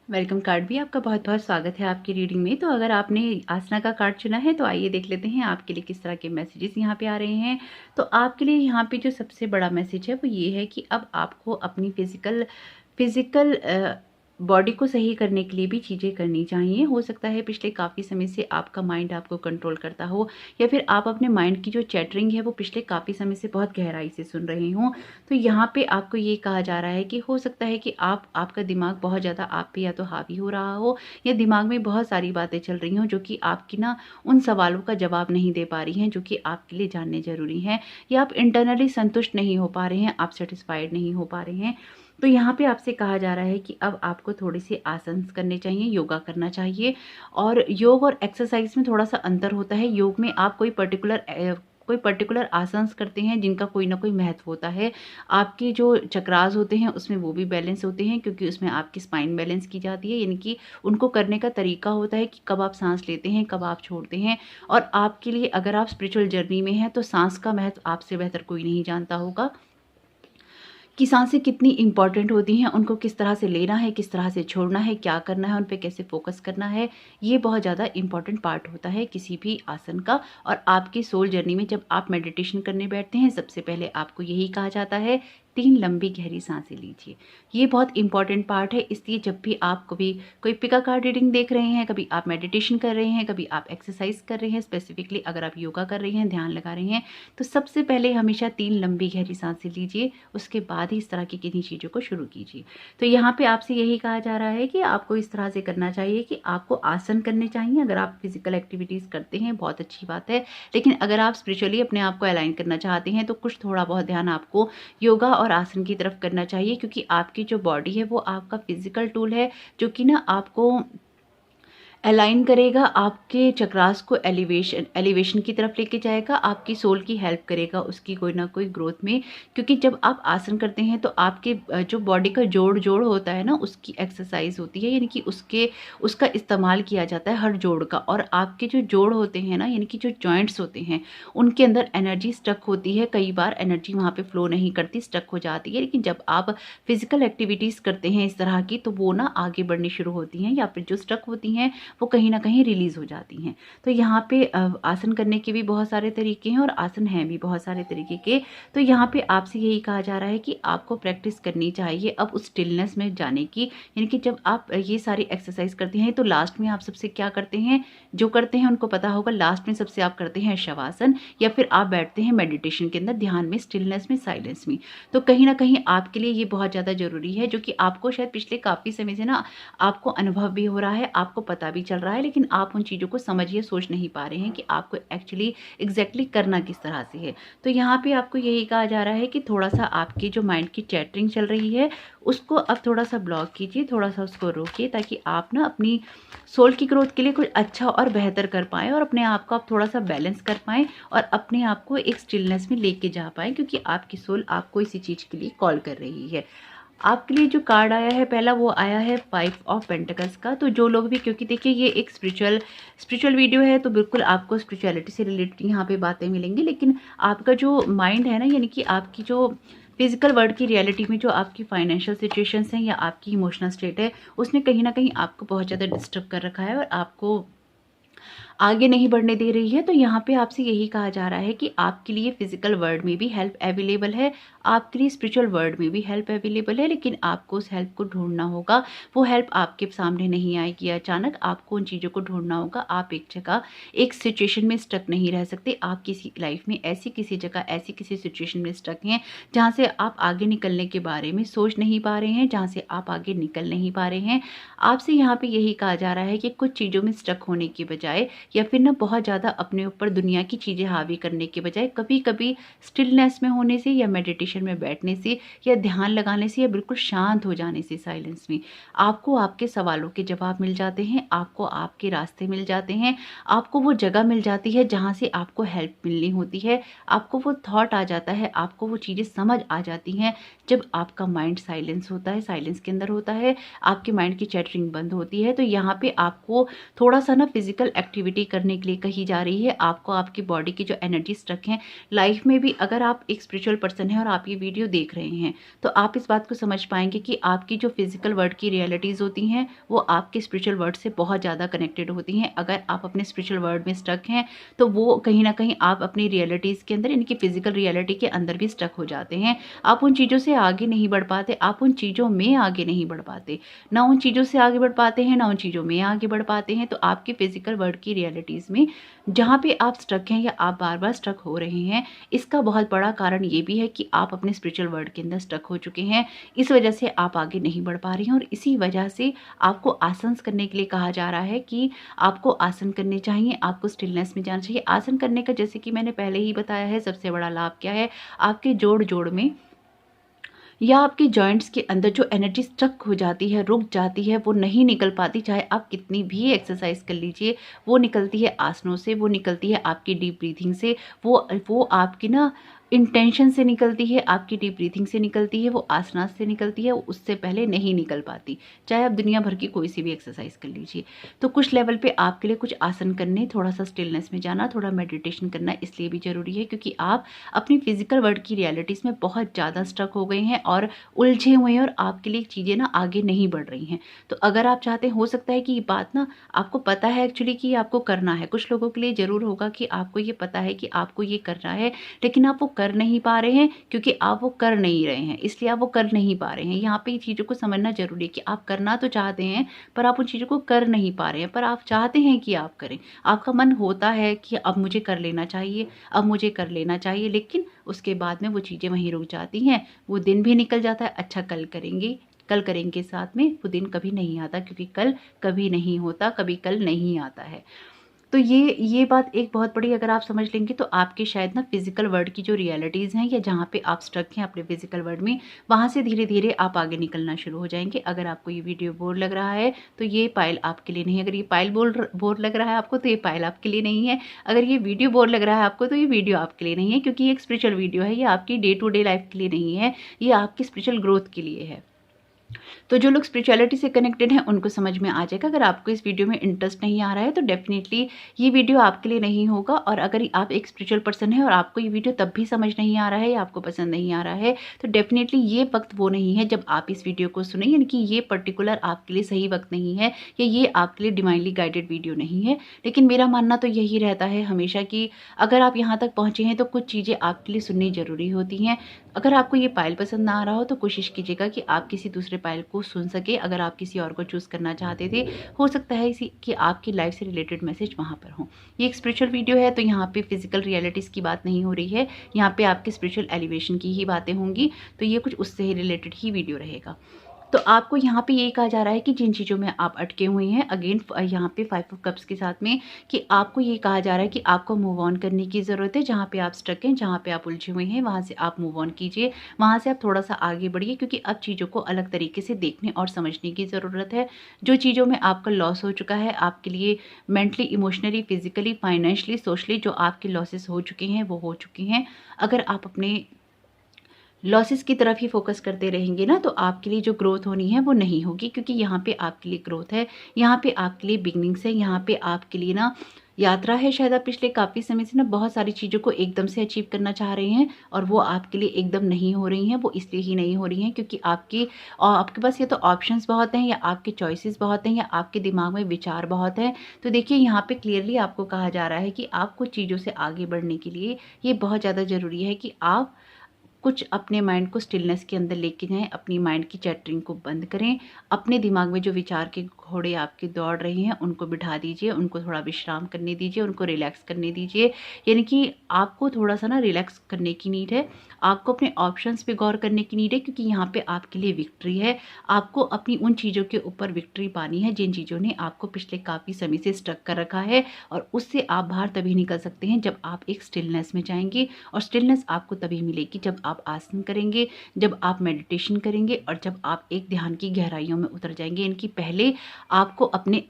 Welcome card भी आपका बहुत बहुत स्वागत है आपकी रीडिंग में। तो अगर आपने आसना का कार्ड चुना है तो आइए देख लेते हैं आपके लिए किस तरह के मैसेजेस यहाँ पे आ रहे हैं। तो आपके लिए यहाँ पे जो सबसे बड़ा मैसेज है वो ये है कि अब आपको अपनी फिजिकल बॉडी को सही करने के लिए भी चीज़ें करनी चाहिए। हो सकता है पिछले काफ़ी समय से आपका माइंड आपको कंट्रोल करता हो, या फिर आप अपने माइंड की जो चैटरिंग है वो पिछले काफ़ी समय से बहुत गहराई से सुन रहे हों। तो यहाँ पे आपको ये कहा जा रहा है कि हो सकता है कि आपका दिमाग बहुत ज़्यादा आप पे या तो हावी हो रहा हो, या दिमाग में बहुत सारी बातें चल रही हों जो कि आपकी ना उन सवालों का जवाब नहीं दे पा रही हैं जो कि आपके लिए जानने ज़रूरी हैं, या आप इंटरनली संतुष्ट नहीं हो पा रहे हैं, आप सेटिस्फाइड नहीं हो पा रहे हैं। तो यहाँ पे आपसे कहा जा रहा है कि अब आपको थोड़े से आसन करने चाहिए, योगा करना चाहिए। और योग और एक्सरसाइज में थोड़ा सा अंतर होता है। योग में आप कोई पर्टिकुलर आसन्स करते हैं जिनका कोई ना कोई महत्व होता है। आपके जो चक्रास होते हैं उसमें वो भी बैलेंस होते हैं, क्योंकि उसमें आपकी स्पाइन बैलेंस की जाती है, यानी कि उनको करने का तरीका होता है कि कब आप सांस लेते हैं, कब आप छोड़ते हैं। और आपके लिए अगर आप स्पिरिचुअल जर्नी में हैं तो सांस का महत्व आपसे बेहतर कोई नहीं जानता होगा, कि सांसें कितनी इम्पॉर्टेंट होती हैं, उनको किस तरह से लेना है, किस तरह से छोड़ना है, क्या करना है, उन पे कैसे फोकस करना है, ये बहुत ज़्यादा इम्पॉर्टेंट पार्ट होता है किसी भी आसन का। और आपकी सोल जर्नी में जब आप मेडिटेशन करने बैठते हैं, सबसे पहले आपको यही कहा जाता है 3 लंबी गहरी सांसें लीजिए। ये बहुत इंपॉर्टेंट पार्ट है, इसलिए जब भी आप कभी कोई पिका कार्ड रीडिंग देख रहे हैं, कभी आप मेडिटेशन कर रहे हैं, कभी आप एक्सरसाइज कर रहे हैं, स्पेसिफिकली अगर आप योगा कर रहे हैं, ध्यान लगा रहे हैं, तो सबसे पहले हमेशा 3 लंबी गहरी सांसें लीजिए, उसके बाद ही इस तरह की किन्हीं चीज़ों को शुरू कीजिए। तो यहाँ पे आपसे यही कहा जा रहा है कि आपको इस तरह से करना चाहिए कि आपको आसन करने चाहिए। अगर आप फिजिकल एक्टिविटीज़ करते हैं बहुत अच्छी बात है, लेकिन अगर आप स्पिरिचुअली अपने आप को अलाइन करना चाहते हैं तो कुछ थोड़ा बहुत ध्यान आपको योगा और आसन की तरफ करना चाहिए, क्योंकि आपकी जो बॉडी है वो आपका फिजिकल टूल है, जो कि ना आपको अलाइन करेगा, आपके चक्रास को एलिवेशन की तरफ लेके जाएगा, आपकी सोल की हेल्प करेगा उसकी कोई ना कोई ग्रोथ में। क्योंकि जब आप आसन करते हैं तो आपके जो बॉडी का जोड़ होता है ना, उसकी एक्सरसाइज होती है, यानी कि उसका इस्तेमाल किया जाता है हर जोड़ का। और आपके जो जोड़ होते हैं ना, यानी कि जो जॉइंट्स होते हैं, उनके अंदर एनर्जी स्टक होती है, कई बार एनर्जी वहाँ पे फ्लो नहीं करती, स्टक हो जाती है। लेकिन जब आप फिजिकल एक्टिविटीज़ करते हैं इस तरह की, तो वो ना आगे बढ़नी शुरू होती हैं, या फिर जो स्टक होती हैं वो कहीं ना कहीं रिलीज़ हो जाती हैं। तो यहाँ पे आसन करने के भी बहुत सारे तरीके हैं और आसन हैं भी बहुत सारे तरीके के। तो यहाँ पे आपसे यही कहा जा रहा है कि आपको प्रैक्टिस करनी चाहिए अब उस स्टिलनेस में जाने की। यानी कि जब आप ये सारी एक्सरसाइज करते हैं तो लास्ट में आप सबसे क्या करते हैं, जो करते हैं उनको पता होगा, लास्ट में सबसे आप करते हैं शवासन, या फिर आप बैठते हैं मेडिटेशन के अंदर, ध्यान में, स्टिलनेस में, साइलेंस में। तो कहीं ना कहीं आपके लिए ये बहुत ज़्यादा ज़रूरी है, जो कि आपको शायद पिछले काफ़ी समय से ना आपको अनुभव भी हो रहा है, आपको पता भी चल रहा है, लेकिन आप उन चीज़ों को समझ या सोच नहीं पा रहे हैं कि आपको एक्चुअली एग्जैक्टली करना किस तरह से है। तो यहाँ पे आपको यही कहा जा रहा है कि थोड़ा सा आपकी जो माइंड की चैटरिंग चल रही है उसको अब थोड़ा सा ब्लॉक कीजिए, थोड़ा सा उसको रोकिए, ताकि आप ना अपनी सोल की ग्रोथ के लिए कुछ अच्छा और बेहतर कर पाएँ, और अपने आप को आप थोड़ा सा बैलेंस कर पाएँ, और अपने आप को एक स्टिलनेस में लेके जा पाएँ, क्योंकि आपकी सोल आपको इसी चीज़ के लिए कॉल कर रही है। आपके लिए जो कार्ड आया है पहला, वो आया है 5 ऑफ पेंटिकल्स का। तो जो लोग भी, क्योंकि देखिए ये एक स्पिरिचुअल वीडियो है, तो बिल्कुल आपको स्पिरिचुअलिटी से रिलेटेड यहाँ पे बातें मिलेंगी, लेकिन आपका जो माइंड है ना, यानी कि आपकी जो फिजिकल वर्ल्ड की रियलिटी में जो आपकी फाइनेंशियल सिचुएशंस हैं या आपकी इमोशनल स्टेट है, उसने कहीं ना कहीं आपको बहुत ज़्यादा डिस्टर्ब कर रखा है और आपको आगे नहीं बढ़ने दे रही है। तो यहाँ पे आपसे यही कहा जा रहा है कि आपके लिए फिजिकल वर्ल्ड में भी हेल्प अवेलेबल है, आपके लिए स्पिरिचुअल वर्ल्ड में भी हेल्प अवेलेबल है, लेकिन आपको उस हेल्प को ढूंढना होगा। वो हेल्प आपके सामने नहीं आएगी अचानक, आपको उन चीज़ों को ढूंढना होगा। आप एक जगह एक सिचुएशन में स्टक नहीं रह सकते। आप किसी लाइफ में ऐसी किसी जगह, ऐसी किसी सिचुएशन में स्टक हैं जहाँ से आप आगे निकलने के बारे में सोच नहीं पा रहे हैं, जहाँ से आप आगे निकल नहीं पा रहे हैं। आपसे यहाँ पे यही कहा जा रहा है कि कुछ चीज़ों में स्टक होने की बजाय, या फिर ना बहुत ज़्यादा अपने ऊपर दुनिया की चीज़ें हावी करने के बजाय, कभी कभी स्टिलनेस में होने से, या मेडिटेशन में बैठने से, या ध्यान लगाने से, या बिल्कुल शांत हो जाने से, साइलेंस में, आपको आपके सवालों के जवाब मिल जाते हैं, आपको आपके रास्ते मिल जाते हैं, आपको वो जगह मिल जाती है जहाँ से आपको हेल्प मिलनी होती है, आपको वो थॉट आ जाता है, आपको वो चीज़ें समझ आ जाती हैं जब आपका माइंड साइलेंस होता है, साइलेंस के अंदर होता है, आपके माइंड की चैटरिंग बंद होती है। तो यहाँ पे आपको थोड़ा सा ना फिजिकल एक्टिविटी करने के लिए कही जा रही है। आपको आपकी बॉडी की जो एनर्जी स्टक है लाइफ में भी, अगर आप एक स्पिरिचुअल पर्सन हैं और आप ये वीडियो देख रहे हैं, तो आप इस बात को समझ पाएंगे कि आपकी जो फिजिकल वर्ल्ड की रियलिटीज़ होती हैं वो आपके स्पिरिचुअल वर्ल्ड से बहुत ज़्यादा कनेक्टेड होती हैं। अगर आप अपने स्पिरिचुअल वर्ल्ड में स्टक हैं तो वो कहीं ना कहीं आप अपनी रियलिटीज़ के अंदर, इनकी फिजिकल रियलिटी के अंदर भी स्टक हो जाते हैं। आप उन चीज़ों से आगे नहीं बढ़ पाते, आप उन चीज़ों में आगे नहीं बढ़ पाते, ना उन चीज़ों से आगे बढ़ पाते हैं, ना उन चीज़ों में आगे बढ़ पाते हैं। तो आपके फिजिकल वर्ल्ड की रियलिटीज़ में जहाँ पे आप स्टक हैं या आप बार बार स्टक हो रहे हैं, इसका बहुत बड़ा कारण ये भी है कि आप अपने स्पिरिचुअल वर्ल्ड के अंदर स्टक हो चुके हैं। इस वजह से आप आगे नहीं बढ़ पा रहे हैं, और इसी वजह से आपको आसन करने के लिए कहा जा रहा है कि आपको आसन करने चाहिए, आपको स्टिलनेस में जाना चाहिए। आसन करने का, जैसे कि मैंने पहले ही बताया है, सबसे बड़ा लाभ क्या है, आपके जोड़ में या आपके जॉइंट्स के अंदर जो एनर्जी स्टक हो जाती है, रुक जाती है, वो नहीं निकल पाती, चाहे आप कितनी भी एक्सरसाइज कर लीजिए, वो निकलती है आसनों से, वो निकलती है आपकी डीप ब्रीथिंग से, वो आपकी ना इंटेंशन से निकलती है, आपकी डीप ब्रीथिंग से निकलती है, वो आसनास से निकलती है, उससे पहले नहीं निकल पाती। चाहे आप दुनिया भर की कोई सी भी एक्सरसाइज कर लीजिए। तो कुछ लेवल पे आपके लिए कुछ आसन करने, थोड़ा-सा स्टिलनेस में जाना, थोड़ा मेडिटेशन करना इसलिए भी ज़रूरी है क्योंकि आप अपनी फिज़िकल वर्ल्ड की रियलिटीज़ में बहुत ज़्यादा स्टक हो गए हैं और उलझे हुए हैं और आपके लिए चीज़ें ना आगे नहीं बढ़ रही हैं। तो अगर आप चाहते हैं, हो सकता है कि ये बात ना आपको पता है एक्चुअली कि आपको करना है। कुछ लोगों के लिए ज़रूर होगा कि आपको ये पता है कि आपको ये करना है, लेकिन आप वो कर नहीं पा रहे हैं क्योंकि आप वो कर नहीं रहे हैं, इसलिए आप वो कर नहीं पा रहे हैं। यहाँ पे ये चीज़ों को समझना ज़रूरी है कि आप करना तो चाहते हैं, पर आप उन चीज़ों को कर नहीं पा रहे हैं, पर आप चाहते हैं कि आप करें। आपका मन होता है कि अब मुझे कर लेना चाहिए, अब मुझे कर लेना चाहिए, लेकिन उसके बाद में वो चीज़ें वहीं रुक जाती हैं। वो दिन भी निकल जाता है, अच्छा कल करेंगे साथ में, वो दिन कभी नहीं आता क्योंकि कल कभी नहीं होता, कभी कल नहीं आता है। तो ये बात एक बहुत बड़ी अगर आप समझ लेंगे तो आपके शायद ना फिज़िकल वर्ल्ड की जो रियलिटीज़ हैं या जहाँ पे आप स्टक हैं अपने फिज़िकल वर्ल्ड में, वहाँ से धीरे-धीरे आप आगे निकलना शुरू हो जाएँगे। अगर आपको ये वीडियो बोर लग रहा है, तो ये पाइल आपके लिए नहीं है। अगर ये पाइल बोर लग रहा है आपको, तो ये पाइल आपके लिए नहीं है। अगर ये वीडियो बोर लग रहा है आपको, तो ये वीडियो आपके लिए नहीं है क्योंकि ये एक स्पिरिचुअल वीडियो है, ये आपकी डे टू डे लाइफ़ के लिए नहीं है, ये आपकी स्पिरिचुअल ग्रोथ के लिए है। तो जो लोग स्पिरिचुअलिटी से कनेक्टेड हैं उनको समझ में आ जाएगा। अगर आपको इस वीडियो में इंटरेस्ट नहीं आ रहा है तो डेफिनेटली ये वीडियो आपके लिए नहीं होगा। और अगर आप एक स्पिरिचुअल पर्सन है और आपको ये वीडियो तब भी समझ नहीं आ रहा है या आपको पसंद नहीं आ रहा है, तो डेफिनेटली ये वक्त वो नहीं है जब आप इस वीडियो को सुनें, यानी कि ये पर्टिकुलर आपके लिए सही वक्त नहीं है या ये आपके लिए डिवाइनली गाइडेड वीडियो नहीं है। लेकिन मेरा मानना तो यही रहता है हमेशा कि अगर आप यहाँ तक पहुँचे हैं तो कुछ चीज़ें आपके लिए सुननी ज़रूरी होती हैं। अगर आपको ये पायल पसंद ना आ रहा हो तो कोशिश कीजिएगा कि आप किसी दूसरे पायल को सुन सके। अगर आप किसी और को चूज़ करना चाहते थे, हो सकता है इसी कि आपकी लाइफ से रिलेटेड मैसेज वहाँ पर हो। ये एक स्पिरिचुअल वीडियो है तो यहाँ पे फिजिकल रियलिटीज़ की बात नहीं हो रही है, यहाँ पे आपके स्पिरिचुअल एलिवेशन की ही बातें होंगी। तो ये कुछ उससे ही रिलेटेड ही वीडियो रहेगा। तो आपको यहाँ पे ये कहा जा रहा है कि जिन चीज़ों में आप अटके हुए हैं, अगेन यहाँ पे 5 ऑफ कप्स के साथ में, कि आपको ये कहा जा रहा है कि आपको मूव ऑन करने की ज़रूरत है। जहाँ पे आप स्टक हैं, जहाँ पे आप उलझे हुए हैं, वहाँ से आप मूव ऑन कीजिए, वहाँ से आप थोड़ा-सा आगे बढ़िए क्योंकि अब चीज़ों को अलग तरीके से देखने और समझने की ज़रूरत है। जो चीज़ों में आपका लॉस हो चुका है, आपके लिए mentally, emotionally, physically, financially, socially जो आपके लॉसेस हो चुके हैं, वो हो चुके हैं। अगर आप अपने लॉसेस की तरफ ही फोकस करते रहेंगे ना, तो आपके लिए जो ग्रोथ होनी है वो नहीं होगी क्योंकि यहाँ पे आपके लिए ग्रोथ है, यहाँ पे आपके लिए बिगनिंग्स है, यहाँ पे आपके लिए ना यात्रा है। शायद आप पिछले काफ़ी समय से ना बहुत सारी चीज़ों को एकदम से अचीव करना चाह रहे हैं और वो आपके लिए एकदम नहीं हो रही हैं। वो इसलिए ही नहीं हो रही हैं क्योंकि आपके पास या तो ऑप्शंस बहुत हैं या आपके चॉइसेस बहुत हैं या आपके दिमाग में विचार बहुत हैं। तो देखिए यहाँ पे क्लियरली आपको कहा जा रहा है कि आप कुछ चीज़ों से आगे बढ़ने के लिए ये बहुत ज़्यादा ज़रूरी है कि आप कुछ अपने माइंड को स्टिलनेस के अंदर लेके जाएँ, अपनी माइंड की चैटरिंग को बंद करें। अपने दिमाग में जो विचार के घोड़े आपके दौड़ रहे हैं, उनको बिठा दीजिए, उनको थोड़ा विश्राम करने दीजिए, उनको रिलैक्स करने दीजिए। यानी कि आपको थोड़ा-सा ना रिलैक्स करने की नीड है। आपको अपने ऑप्शंस पे गौर करने की नीड है क्योंकि यहाँ पे आपके लिए विक्ट्री है। आपको अपनी उन चीज़ों के ऊपर विक्ट्री पानी है, जिन चीज़ों ने आपको पिछले काफ़ी समय से स्टक कर रखा है और उससे आप बाहर तभी निकल सकते हैं जब आप एक स्टिलनेस में जाएँगे और स्टिलनेस आपको तभी मिलेगी जब आप आसन करेंगे, जब आप मेडिटेशन करेंगे और जब आप एक ध्यान की गहराइयों में उतर जाएँगे। इनकी पहले आपको अपने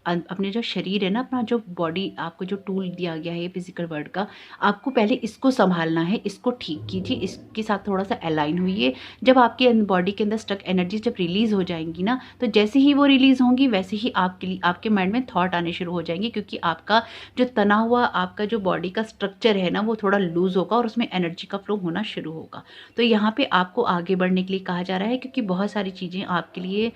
अपने जो शरीर है ना, अपना जो बॉडी, आपको जो टूल दिया गया है फिजिकल वर्ल्ड का, आपको पहले इसको संभालना है, इसको ठीक कीजिए, इसके साथ थोड़ा-सा अलाइन होइए। जब आपके बॉडी के अंदर स्टक एनर्जी जब रिलीज़ हो जाएँगी ना, तो जैसे ही वो रिलीज़ होंगी वैसे ही आपके माइंड में थॉट आने शुरू हो जाएँगे क्योंकि आपका जो तना हुआ आपका जो बॉडी का स्ट्रक्चर है ना, वो थोड़ा लूज़ होगा और उसमें एनर्जी का फ्लो होना शुरू होगा। तो यहाँ पे आपको आगे बढ़ने के लिए कहा जा रहा है क्योंकि बहुत सारी चीज़ें आपके लिए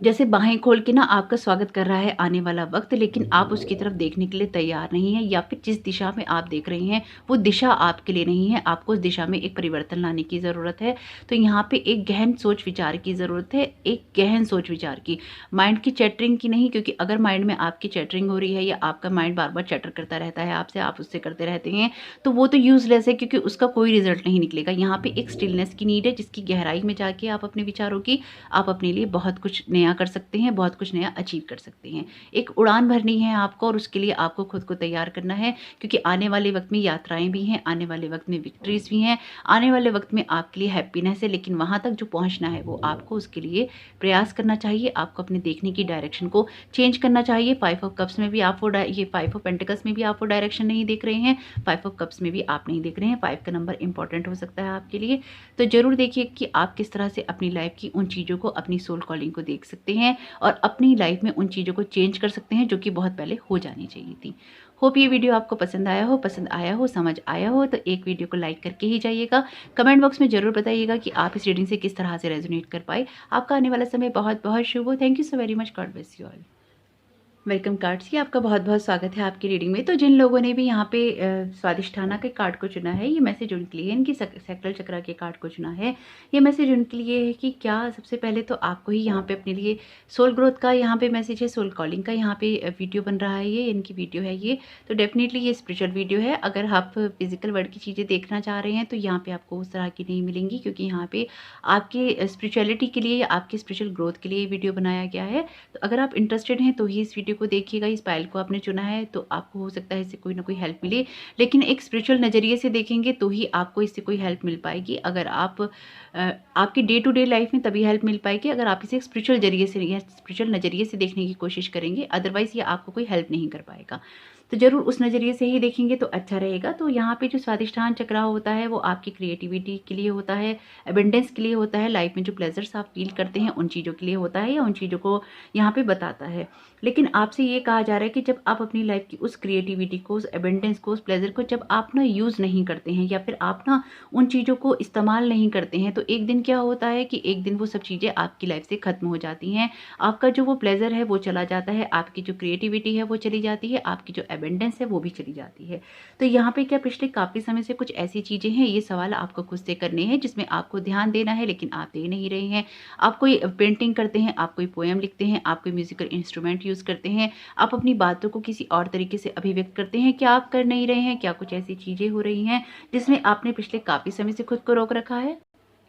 जैसे बाहें खोल के ना आपका स्वागत कर रहा है आने वाला वक्त, लेकिन आप उसकी तरफ देखने के लिए तैयार नहीं हैं या फिर जिस दिशा में आप देख रहे हैं वो दिशा आपके लिए नहीं है। आपको उस दिशा में एक परिवर्तन लाने की ज़रूरत है। तो यहाँ पे एक गहन सोच विचार की ज़रूरत है, एक गहन सोच विचार की, माइंड की चैटरिंग की नहीं। क्योंकि अगर माइंड में आपकी चैटरिंग हो रही है या आपका माइंड बार बार चैटर करता रहता है आपसे, आप उससे करते रहते हैं, तो वो तो यूज़लेस है क्योंकि उसका कोई रिजल्ट नहीं निकलेगा। यहाँ पे एक स्टिलनेस की नीड है जिसकी गहराई में जाके आप अपने विचारों की आप अपने लिए बहुत कुछ नया नया कर सकते हैं, बहुत कुछ नया अचीव कर सकते हैं। एक उड़ान भरनी है आपको और उसके लिए आपको खुद को तैयार करना है, क्योंकि आने वाले वक्त में यात्राएं भी हैं, आने वाले वक्त में विक्ट्रीज भी हैं, आने वाले वक्त में आपके लिए हैप्पीनेस है, लेकिन वहाँ तक जो पहुँचना है वो आपको उसके लिए प्रयास करना चाहिए। आपको अपने देखने की डायरेक्शन को चेंज करना चाहिए। 5 ऑफ कप्स में भी आप ये 5 ऑफ पेंटिकल्स में भी आप वो डायरेक्शन नहीं देख रहे हैं, 5 ऑफ कप्स में भी आप नहीं देख रहे हैं। 5 का नंबर इंपॉर्टेंट हो सकता है आपके लिए, तो जरूर देखिए कि आप किस तरह से अपनी लाइफ की उन चीज़ों को, अपनी सोल कॉलिंग को देख सकते हैं और अपनी लाइफ में उन चीज़ों को चेंज कर सकते हैं जो कि बहुत पहले हो जानी चाहिए थी। होप ये वीडियो आपको पसंद आया हो, समझ आया हो, तो एक वीडियो को लाइक करके ही जाइएगा। कमेंट बॉक्स में जरूर बताइएगा कि आप इस रीडिंग से किस तरह से रेजोनेट कर पाए। आपका आने वाला समय बहुत बहुत शुभ हो। Thank you so very much. God bless you all. Welcome cards की आपका बहुत बहुत स्वागत है आपकी रीडिंग में। तो जिन लोगों ने भी यहाँ पे स्वादिष्ठाना के कार्ड को चुना है, ये मैसेज उनके लिए है। इनकी सैक्रल चक्रा के कार्ड को चुना है, ये मैसेज उनके लिए है कि क्या सबसे पहले तो आपको ही यहाँ पे अपने लिए सोल ग्रोथ का यहाँ पे मैसेज है, सोल कॉलिंग का यहाँ पे वीडियो बन रहा है, ये इनकी वीडियो है ये। तो डेफिनेटली ये स्पिरिचुअल वीडियो है। अगर आप फिजिकल वर्ल्ड की चीज़ें देखना चाह रहे हैं तो यहाँ पे आपको उस तरह की नहीं मिलेंगी, क्योंकि यहाँ पे आपके स्पिरिचुअलिटी के लिए या आपके स्पिरिचुअल ग्रोथ के लिए वीडियो बनाया गया है। तो अगर आप इंटरेस्टेड हैं तो ही इस वीडियो को देखिएगा। इस फाइल को आपने चुना है तो आपको हो सकता है इससे कोई ना कोई हेल्प मिले, लेकिन एक स्पिरिचुअल नज़रिए से देखेंगे तो ही आपको इससे कोई हेल्प मिल पाएगी। अगर आप आपकी डे टू डे लाइफ में तभी हेल्प मिल पाएगी अगर आप इसे एक स्पिरिचुअल जरिए से या स्पिरिचुअल नज़रिए से देखने की कोशिश करेंगे, अदरवाइज ये आपको कोई हेल्प नहीं कर पाएगा। तो जरूर उस नज़रिए से ही देखेंगे तो अच्छा रहेगा। तो यहाँ पे जो स्वादिष्ठान चक्रा होता है वो आपकी क्रिएटिविटी के लिए होता है, एबेंडेंस के लिए होता है, लाइफ में जो प्लेजर्स आप फील करते हैं उन चीज़ों के लिए होता है, या उन चीज़ों को यहाँ पे बताता है। लेकिन आपसे ये कहा जा रहा है कि जब आप अपनी लाइफ की उस क्रिएटिविटी को, उस एबेंडेंस को, उस प्लेजर को जब आप ना यूज़ नहीं करते हैं या फिर आप ना उन चीज़ों को इस्तेमाल नहीं करते हैं, तो एक दिन क्या होता है कि एक दिन वो सब चीज़ें आपकी लाइफ से ख़त्म हो जाती हैं। आपका जो वो प्लेजर है वो चला जाता है, आपकी जो क्रिएटिविटी है वो चली जाती है, आपकी जो एबेंडेंस है वो भी चली जाती है। तो यहाँ पे क्या पिछले काफ़ी समय से कुछ ऐसी चीज़ें हैं, ये सवाल आपको खुद से करने हैं जिसमें आपको ध्यान देना है, लेकिन आप दे नहीं रहे हैं। आप कोई पेंटिंग करते हैं, आप कोई पोएम लिखते हैं, आप कोई म्यूजिकल इंस्ट्रूमेंट यूज़ करते हैं, आप अपनी बातों को किसी और तरीके से अभिव्यक्त करते हैं, क्या आप कर नहीं रहे हैं? क्या कुछ ऐसी चीज़ें हो रही हैं जिसमें आपने पिछले काफ़ी समय से खुद को रोक रखा है?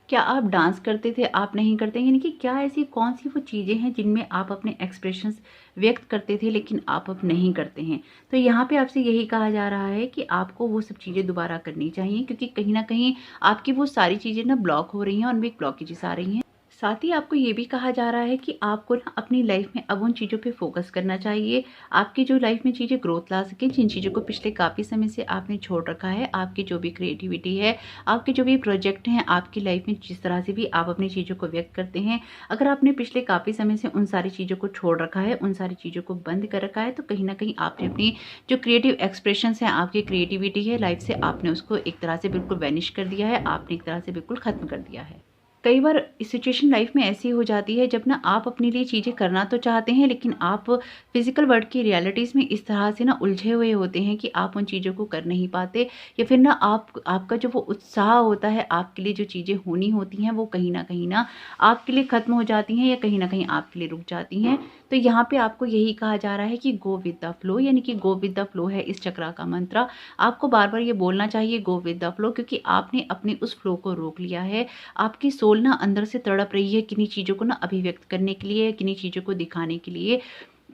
क्या आप डांस करते थे, आप नहीं करते हैं? यानी कि क्या ऐसी कौन सी वो चीज़ें हैं जिनमें आप अपने एक्सप्रेशंस व्यक्त करते थे लेकिन आप अब नहीं करते हैं? तो यहाँ पे आपसे यही कहा जा रहा है कि आपको वो सब चीज़ें दोबारा करनी चाहिए, क्योंकि कहीं ना कहीं आपकी वो सारी चीज़ें ना ब्लॉक हो रही हैं और उनमें एक ब्लॉकेजेस आ रही हैं। साथ ही आपको ये भी कहा जा रहा है कि आपको ना अपनी लाइफ में अब उन चीज़ों पे फोकस करना चाहिए, आपकी जो लाइफ में चीज़ें ग्रोथ ला सकें, जिन चीज़ों को पिछले काफ़ी समय से आपने छोड़ रखा है। आपकी जो भी क्रिएटिविटी है, आपके जो भी प्रोजेक्ट हैं, आपकी लाइफ में जिस तरह से भी आप अपनी चीज़ों को व्यक्त करते हैं, अगर आपने पिछले काफ़ी समय से उन सारी चीज़ों को छोड़ रखा है, उन सारी चीज़ों को बंद कर रखा है, तो कहीं ना कहीं आपने अपनी जो क्रिएटिव एक्सप्रेशंस हैं, आपकी क्रिएटिविटी है लाइफ से, आपने उसको एक तरह से बिल्कुल वैनिश कर दिया है, आपने एक तरह से बिल्कुल ख़त्म कर दिया है। कई बार सिचुएशन लाइफ में ऐसी हो जाती है जब ना आप अपने लिए चीज़ें करना तो चाहते हैं, लेकिन आप फिजिकल वर्ल्ड की रियलिटीज़ में इस तरह से ना उलझे हुए होते हैं कि आप उन चीज़ों को कर नहीं पाते, या फिर ना आपका जो वो उत्साह होता है, आपके लिए जो चीज़ें होनी होती हैं वो कहीं ना आपके लिए ख़त्म हो जाती हैं या कहीं ना कहीं आपके लिए रुक जाती हैं। तो यहाँ पे आपको यही कहा जा रहा है कि गो विद द फ्लो, यानी कि गो विद द फ्लो है इस चक्रा का मंत्र। आपको बार बार ये बोलना चाहिए गो विद द फ्लो, क्योंकि आपने अपने उस फ्लो को रोक लिया है। आपकी सोल ना अंदर से तड़प रही है किन्हीं चीज़ों को ना अभिव्यक्त करने के लिए, किन्हीं चीज़ों को दिखाने के लिए,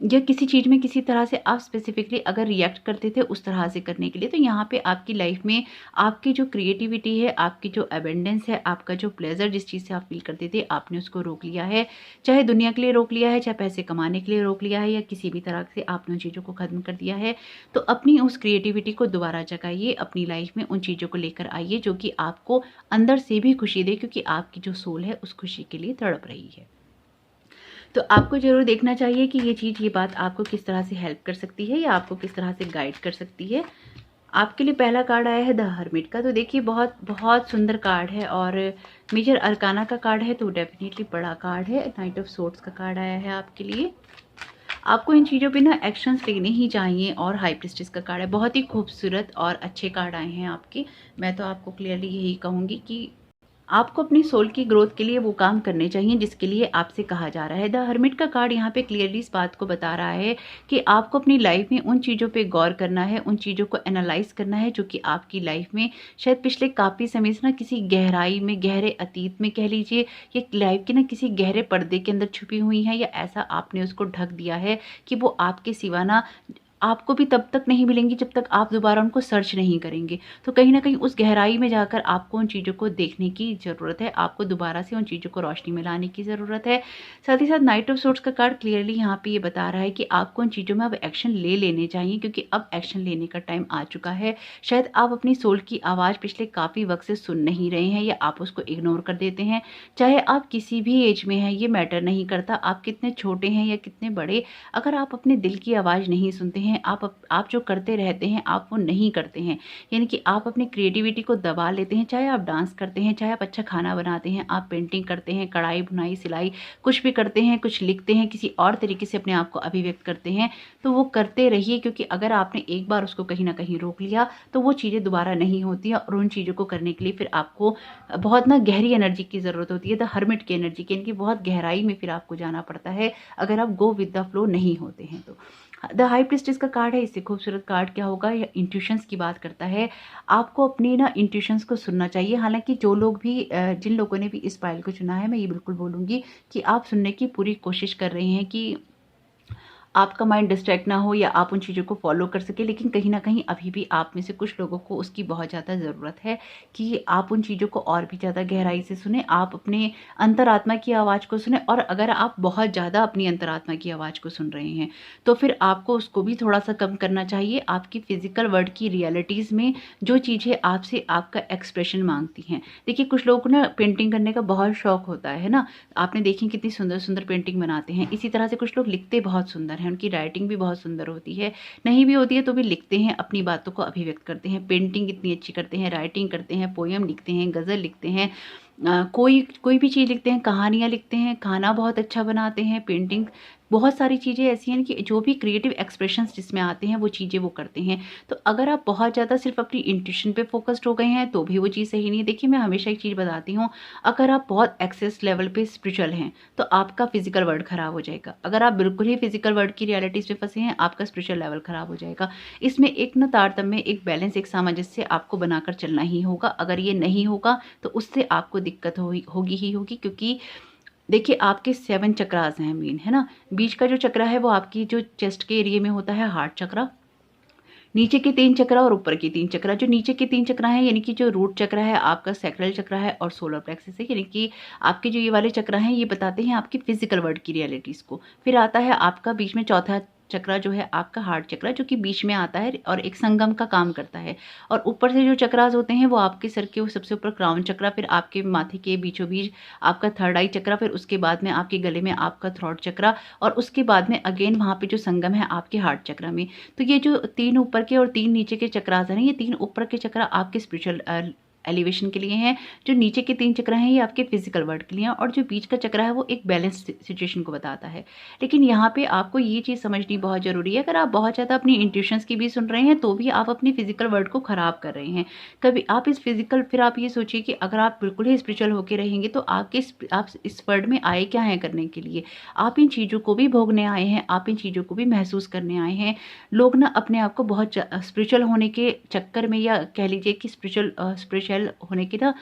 या किसी चीज़ में किसी तरह से आप स्पेसिफिकली अगर रिएक्ट करते थे उस तरह से करने के लिए। तो यहाँ पे आपकी लाइफ में आपकी जो क्रिएटिविटी है, आपकी जो एबेंडेंस है, आपका जो प्लेजर जिस चीज़ से आप फील करते थे, आपने उसको रोक लिया है। चाहे दुनिया के लिए रोक लिया है, चाहे पैसे कमाने के लिए रोक लिया है, या किसी भी तरह से आपने उन चीज़ों को ख़त्म कर दिया है। तो अपनी उस क्रिएटिविटी को दोबारा जगाइए, अपनी लाइफ में उन चीज़ों को लेकर आइए जो कि आपको अंदर से भी खुशी दे, क्योंकि आपकी जो सोल है उस खुशी के लिए तड़प रही है। तो आपको ज़रूर देखना चाहिए कि ये बात आपको किस तरह से हेल्प कर सकती है या आपको किस तरह से गाइड कर सकती है। आपके लिए पहला कार्ड आया है द हर्मिट का। तो देखिए बहुत बहुत सुंदर कार्ड है और मेजर अरकाना का कार्ड है, तो डेफिनेटली बड़ा कार्ड है। नाइट ऑफ सोर्ड्स का कार्ड आया है आपके लिए। आपको इन चीज़ों पे ना एक्शंस लेने ही चाहिए। और हाई प्रिस्टेस का कार्ड है। बहुत ही खूबसूरत और अच्छे कार्ड आए हैं आपके। मैं तो आपको क्लियरली यही कहूँगी कि आपको अपनी सोल की ग्रोथ के लिए वो काम करने चाहिए जिसके लिए आपसे कहा जा रहा है। द हर्मिट का कार्ड यहाँ पे क्लियरली इस बात को बता रहा है कि आपको अपनी लाइफ में उन चीज़ों पे गौर करना है, उन चीज़ों को एनालाइज करना है जो कि आपकी लाइफ में शायद पिछले काफ़ी समय से ना किसी गहराई में, गहरे अतीत में कह लीजिए, या लाइफ के ना किसी गहरे पर्दे के अंदर छुपी हुई हैं, या ऐसा आपने उसको ढक दिया है कि वो आपके सिवा ना आपको भी तब तक नहीं मिलेंगी जब तक आप दोबारा उनको सर्च नहीं करेंगे। तो कहीं न कहीं उस गहराई में जाकर आपको उन चीज़ों को देखने की ज़रूरत है, आपको दोबारा से उन चीज़ों को रोशनी में लाने की ज़रूरत है। साथ ही साथ नाइट ऑफ सोर्ड्स का कार्ड क्लियरली यहाँ पे ये बता रहा है कि आपको उन चीज़ों में अब एक्शन ले लेने चाहिए, क्योंकि अब एक्शन लेने का टाइम आ चुका है। शायद आप अपनी सोल की आवाज़ पिछले काफ़ी वक़्त से सुन नहीं रहे हैं, या आप उसको इग्नोर कर देते हैं। चाहे आप किसी भी एज में हैं, ये मैटर नहीं करता, आप कितने छोटे हैं या कितने बड़े, अगर आप अपने दिल की आवाज़ नहीं सुनते हैं, आप जो करते रहते हैं आप वो नहीं करते हैं, यानी कि आप अपनी क्रिएटिविटी को दबा लेते हैं। चाहे आप डांस करते हैं, चाहे आप अच्छा खाना बनाते हैं, आप पेंटिंग करते हैं, कढ़ाई बुनाई सिलाई कुछ भी करते हैं, कुछ लिखते हैं, किसी और तरीके से अपने आप को अभिव्यक्त करते हैं, तो वो करते रहिए, क्योंकि अगर आपने एक बार उसको कहीं ना कहीं रोक लिया तो वो चीज़ें दोबारा नहीं होती हैं, और उन चीज़ों को करने के लिए फिर आपको बहुत ना गहरी एनर्जी की ज़रूरत होती है, द हर्मिट की एनर्जी की, यानी कि बहुत गहराई में फिर आपको जाना पड़ता है अगर आप गो विद द फ्लो नहीं होते हैं तो। द हाई प्रीस्टेस का कार्ड है, इससे खूबसूरत कार्ड क्या होगा, यह इंट्यूशंस की बात करता है। आपको अपनी ना इंट्यूशंस को सुनना चाहिए। हालांकि जो लोग भी जिन लोगों ने भी इस पाइल को चुना है, मैं ये बिल्कुल बोलूँगी कि आप सुनने की पूरी कोशिश कर रहे हैं कि आपका माइंड डिस्ट्रैक्ट ना हो, या आप उन चीज़ों को फॉलो कर सके, लेकिन कहीं ना कहीं अभी भी आप में से कुछ लोगों को उसकी बहुत ज़्यादा ज़रूरत है कि आप उन चीज़ों को और भी ज़्यादा गहराई से सुने, आप अपने अंतरात्मा की आवाज़ को सुने। और अगर आप बहुत ज़्यादा अपनी अंतरात्मा की आवाज़ को सुन रहे हैं तो फिर आपको उसको भी थोड़ा सा कम करना चाहिए। आपकी फिजिकल वर्ल्ड की रियलिटीज़ में जो चीज़ें आपसे आपका एक्सप्रेशन मांगती हैं, देखिए कुछ लोगों को ना पेंटिंग करने का बहुत शौक होता है ना, आपने देखी कितनी सुंदर सुंदर पेंटिंग बनाते हैं। इसी तरह से कुछ लोग लिखते बहुत सुंदर हैं, उनकी राइटिंग भी बहुत सुंदर होती है, नहीं भी होती है तो भी लिखते हैं, अपनी बातों को अभिव्यक्त करते हैं, पेंटिंग इतनी अच्छी करते हैं, राइटिंग करते हैं, पोएम लिखते हैं, गज़ल लिखते हैं, कोई कोई भी चीज़ लिखते हैं, कहानियाँ लिखते हैं, खाना बहुत अच्छा बनाते हैं, पेंटिंग, बहुत सारी चीज़ें ऐसी हैं कि जो भी क्रिएटिव एक्सप्रेशंस जिसमें आते हैं वो चीज़ें वो करते हैं। तो अगर आप बहुत ज़्यादा सिर्फ अपनी इंट्यूशन पे फोकस्ड हो गए हैं तो भी वो चीज़ सही नहीं है। देखिए मैं हमेशा एक चीज़ बताती हूँ, अगर आप बहुत एक्सेस लेवल पे स्पिरिचुअल हैं तो आपका फिजिकल वर्ल्ड खराब हो जाएगा। अगर आप बिल्कुल ही फिजिकल वर्ल्ड की रियलिटीज़ में फंसे हैं, आपका स्पिरिचुअल लेवल खराब हो जाएगा। इसमें एक ना तारतम्य, एक बैलेंस, एक सामंजस्य आपको बनाकर चलना ही होगा। अगर ये नहीं होगा तो उससे आपको दिक्कत होगी ही होगी, क्योंकि देखिए आपके 7 चक्रास हैं मेन, है ना। बीच का जो चक्रा है वो आपकी जो चेस्ट के एरिया में होता है, हार्ट चक्रा। नीचे के 3 चक्रा और ऊपर के 3 चक्रा। जो नीचे के 3 चक्रा हैं यानी कि जो रूट चक्रा है आपका, सैक्रल चक्रा है और सोलर प्लेक्सस है, यानी कि आपके जो ये वाले चक्रा हैं ये बताते हैं आपकी फिजिकल वर्ल्ड की रियलिटीज़ को। फिर आता है आपका बीच में चौथा चक्रा जो है आपका हार्ट चक्रा, जो कि बीच में आता है और एक संगम का काम करता है। और ऊपर से जो चक्रास होते हैं वो आपके सर के सबसे ऊपर क्राउन चक्रा, फिर आपके माथे के बीचों बीच आपका थर्ड आई चक्रा, फिर उसके बाद में आपके गले में आपका थ्रोट चक्रा, और उसके बाद में अगेन वहाँ पे जो संगम है आपके हार्ट चक्रा में। तो ये जो 3 ऊपर के और 3 नीचे के चक्रास हैं, ये 3 ऊपर के चक्रा आपके स्पिरिचुअल एलिवेशन के लिए हैं। जो नीचे के 3 चक्र हैं ये आपके फिजिकल वर्ल्ड के लिए हैं, और जो बीच का चक्र है वो एक बैलेंस सिचुएशन को बताता है। लेकिन यहाँ पे आपको ये चीज़ समझनी बहुत ज़रूरी है, अगर आप बहुत ज़्यादा अपनी इंट्यूशंस की भी सुन रहे हैं तो भी आप अपनी फिजिकल वर्ल्ड को ख़राब कर रहे हैं। कभी आप इस फिजिकल, फिर आप ये सोचिए कि अगर आप बिल्कुल ही स्पिरिचुअल होकर रहेंगे तो आप इस वर्ल्ड में आए क्या हैं करने के लिए? आप इन चीज़ों को भी भोगने आए हैं, आप इन चीज़ों को भी महसूस करने आए हैं। लोग ना अपने आप को बहुत स्पिरिचुअल होने के चक्कर में, या कह लीजिए कि स्पिरिचुअल होने के ना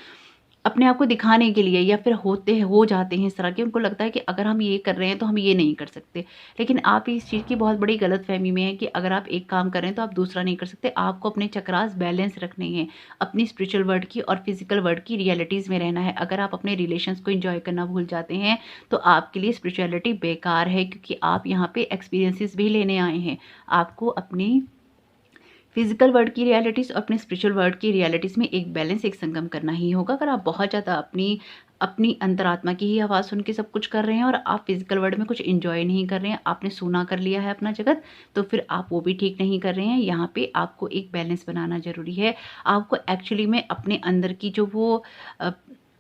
अपने आप को दिखाने के लिए, या फिर हो जाते हैं इस तरह के, उनको लगता है कि अगर हम ये कर रहे हैं तो हम ये नहीं कर सकते। लेकिन आप इस चीज़ की बहुत बड़ी गलतफहमी में है कि अगर आप एक काम कर रहे हैं तो आप दूसरा नहीं कर सकते। आपको अपने चक्रास बैलेंस रखने हैं, अपनी स्पिरिचुअल वर्ल्ड की और फिजिकल वर्ल्ड की रियलिटीज़ में रहना है। अगर आप अपने रिलेशंस को एंजॉय करना भूल जाते हैं तो आपके लिए स्पिरिचुअलिटी बेकार है, क्योंकि आप यहाँ पे एक्सपीरियंसेस भी लेने आए हैं। आपको अपनी फिजिकल वर्ल्ड की रियलिटीज़ और अपने स्पिरिचुअल वर्ल्ड की रियलिटीज़ में एक बैलेंस, एक संगम करना ही होगा। अगर आप बहुत ज़्यादा अपनी अपनी अंतरात्मा की ही आवाज़ सुन के सब कुछ कर रहे हैं और आप फिजिकल वर्ल्ड में कुछ एंजॉय नहीं कर रहे हैं, आपने सुना कर लिया है अपना जगत, तो फिर आप वो भी ठीक नहीं कर रहे हैं। यहाँ पे आपको एक बैलेंस बनाना ज़रूरी है। आपको एक्चुअली में अपने अंदर की जो वो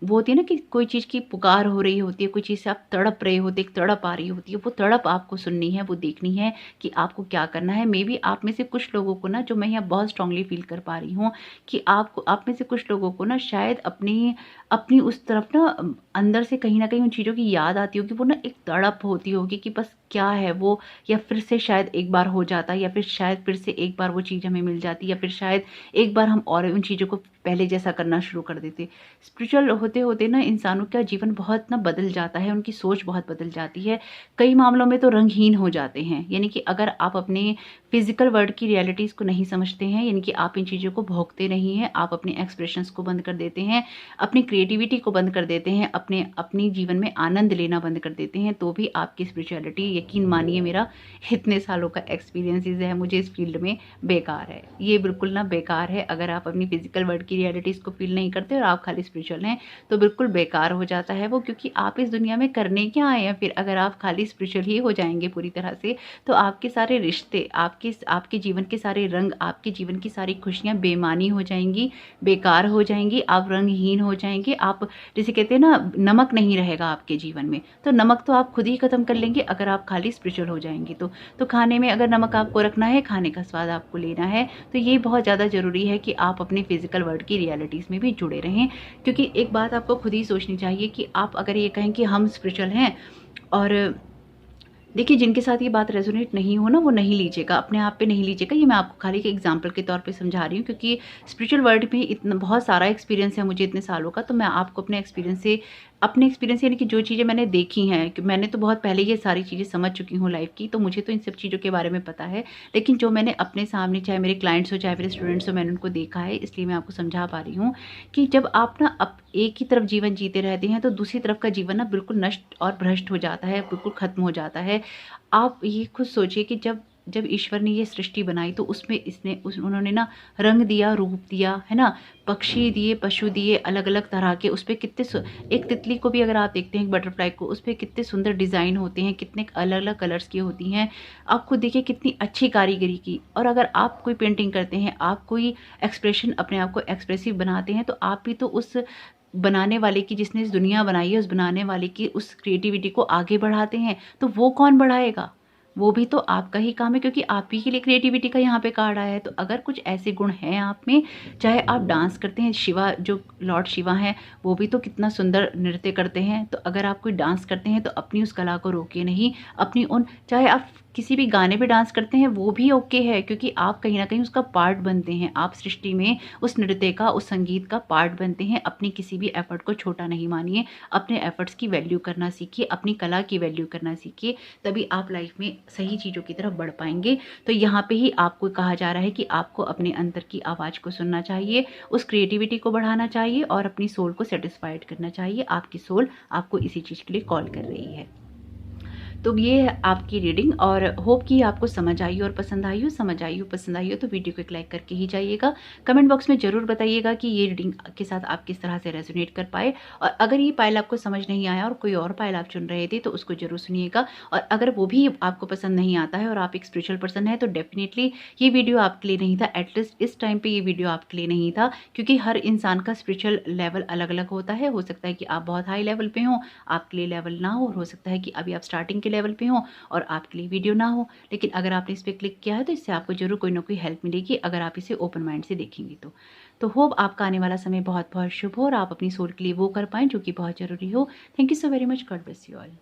वो होती है ना कि कोई चीज़ की पुकार हो रही होती है, कोई चीज़ से आप तड़प रहे होते, एक तड़प आ रही होती है, वो तड़प आपको सुननी है, वो देखनी है कि आपको क्या करना है। मे बी आप में से कुछ लोगों को ना, जो मैं यहाँ बहुत स्ट्रांगली फील कर पा रही हूँ कि आपको, आप में से कुछ लोगों को ना शायद अपनी अपनी उस तरफ ना अंदर से कहीं न कहीं उन चीज़ों की याद आती होगी, वो ना एक तड़प होती होगी कि बस क्या है वो, या फिर से शायद एक बार हो जाता, या फिर शायद फिर से एक बार वो चीज़ हमें मिल जाती, या फिर शायद एक बार हम और उन चीज़ों को पहले जैसा करना शुरू कर देते। स्पिरिचुअल होते-होते ना इंसानों का जीवन बहुत ना बदल जाता है, उनकी सोच बहुत बदल जाती है। कई मामलों में तो रंगहीन हो जाते हैं। यानी कि अगर आप अपने फिज़िकल वर्ल्ड की रियलिटीज़ को नहीं समझते हैं, यानी कि आप इन चीज़ों को भोगते नहीं हैं, आप अपने एक्सप्रेशंस को बंद कर देते हैं, अपनी क्रिएटिविटी को बंद कर देते हैं, अपने जीवन में आनंद लेना बंद कर देते हैं, तो भी आपकी स्पिरिचुअलिटी, यकीन मानिए मेरा इतने सालों का एक्सपीरियंसेस है मुझे इस फील्ड में, बेकार है। ये बिल्कुल ना बेकार है। अगर आप अपनी फिज़िकल वर्ल्ड की रियलिटीज़ को फ़ील नहीं करते और आप खाली स्पिरिचुअल हैं, तो बिल्कुल बेकार हो जाता है वो, क्योंकि आप इस दुनिया में करने क्या आए हैं फिर? अगर आप खाली स्पिरिचुअल ही हो जाएँगे पूरी तरह से, तो आपके सारे रिश्ते, आपके जीवन के सारे रंग, आपके जीवन की सारी खुशियाँ बेमानी हो जाएँगी, बेकार हो जाएँगी, आप रंगहीन हो जाएँगे। आप, जिसे कहते हैं ना, नमक नहीं रहेगा आपके जीवन में। तो नमक तो आप खुद ही ख़त्म कर लेंगे अगर आप खाली स्पिरिचुअल हो जाएँगे तो। तो खाने में अगर नमक आपको रखना है, खाने का स्वाद आपको लेना है, तो ये बहुत ज़्यादा ज़रूरी है कि आप अपने फिज़िकल वर्ल्ड की रियलिटीज़ में भी जुड़े रहें। क्योंकि एक बात आपको खुद ही सोचनी चाहिए कि आप अगर ये कहें कि हम स्पिरिचुअल हैं, और देखिए, जिनके साथ ये बात रेज़ोनेट नहीं हो ना, वो नहीं लीजिएगा, अपने आप पे नहीं लीजिएगा। ये मैं आपको खाली एक एग्ज़ाम्पल के तौर पे समझा रही हूँ, क्योंकि स्पिरिचुअल वर्ल्ड में इतना बहुत सारा एक्सपीरियंस है मुझे इतने सालों का, तो मैं आपको अपने एक्सपीरियंस यानी कि जो चीज़ें मैंने देखी हैं, कि मैंने तो बहुत पहले ये सारी चीज़ें समझ चुकी हूँ लाइफ़ की, तो मुझे तो इन सब चीज़ों के बारे में पता है। लेकिन जो मैंने अपने सामने, चाहे मेरे क्लाइंट्स हो, चाहे मेरे स्टूडेंट्स हो, मैंने उनको देखा है, इसलिए मैं आपको समझा पा रही हूँ कि जब आप ना एक ही तरफ जीवन जीते रहते हैं, तो दूसरी तरफ का जीवन ना बिल्कुल नष्ट और भ्रष्ट हो जाता है, बिल्कुल ख़त्म हो जाता है। आप ये खुद सोचिए कि जब जब ईश्वर ने ये सृष्टि बनाई, तो उसमें उन्होंने ना रंग दिया, रूप दिया, है ना? पक्षी दिए, पशु दिए, अलग-अलग तरह के, उसपे कितने एक तितली को भी अगर आप देखते हैं, एक बटरफ्लाई को, उसपे कितने सुंदर डिज़ाइन होते हैं, कितने अलग-अलग कलर्स की होती हैं। आप खुद देखिए कितनी अच्छी कारीगरी की। और अगर आप कोई पेंटिंग करते हैं, आप कोई एक्सप्रेशन, अपने आप को एक्सप्रेसिव बनाते हैं, तो आप भी तो उस बनाने वाले की, जिसने इस दुनिया बनाई है, उस बनाने वाले की उस क्रिएटिविटी को आगे बढ़ाते हैं। तो वो कौन बढ़ाएगा? वो भी तो आपका ही काम है, क्योंकि आप ही के लिए क्रिएटिविटी का यहाँ पे कार्ड आया है। तो अगर कुछ ऐसे गुण हैं आप में, चाहे आप डांस करते हैं, शिवा जो लॉर्ड शिवा हैं, वो भी तो कितना सुंदर नृत्य करते हैं। तो अगर आप कोई डांस करते हैं, तो अपनी उस कला को रोकिए नहीं, अपनी उन, चाहे आप किसी भी गाने पे डांस करते हैं, वो भी ओके है, क्योंकि आप कहीं न कहीं उसका पार्ट बनते हैं। आप सृष्टि में उस नृत्य का, उस संगीत का पार्ट बनते हैं। अपनी किसी भी एफर्ट को छोटा नहीं मानिए, अपने एफर्ट्स की वैल्यू करना सीखिए, अपनी कला की वैल्यू करना सीखिए, तभी आप लाइफ में सही चीज़ों की तरफ बढ़ पाएँगे। तो यहाँ पे ही आपको कहा जा रहा है कि आपको अपने अंदर की आवाज़ को सुनना चाहिए, उस क्रिएटिविटी को बढ़ाना चाहिए और अपनी सोल को सैटिस्फाइड करना चाहिए। आपकी सोल आपको इसी चीज़ के लिए कॉल कर रही है। तो ये है आपकी रीडिंग, और होप कि आपको समझ आई हो और पसंद आई हो। पसंद आई हो तो वीडियो को एक लाइक करके ही जाइएगा। कमेंट बॉक्स में ज़रूर बताइएगा कि ये रीडिंग के साथ आप किस तरह से रेजोनेट कर पाए, और अगर ये पाइल आपको समझ नहीं आया और कोई और पाइल आप चुन रहे थे, तो उसको ज़रूर सुनिएगा। और अगर वो भी आपको पसंद नहीं आता है और आप एक स्पिरिचुअल पर्सन है, तो डेफिनेटली ये वीडियो आपके लिए नहीं था। एटलीस्ट इस टाइम पे ये वीडियो आपके लिए नहीं था, क्योंकि हर इंसान का स्पिरिचुअल लेवल अलग-अलग होता है। हो सकता है कि आप बहुत हाई लेवल पे हों, आपके लिए लेवल ना हो सकता है कि अभी आप स्टार्टिंग के लेवल पे हों और आपके लिए वीडियो ना हो। लेकिन अगर आपने इस पे क्लिक किया है, तो इससे आपको ज़रूर कोई ना कोई हेल्प मिलेगी, अगर आप इसे ओपन माइंड से देखेंगे तो। तो होप आपका आने वाला समय बहुत-बहुत शुभ हो और आप अपनी सोल के लिए वो कर पाएँ जो कि बहुत ज़रूरी हो। Thank you so very much. God bless you all.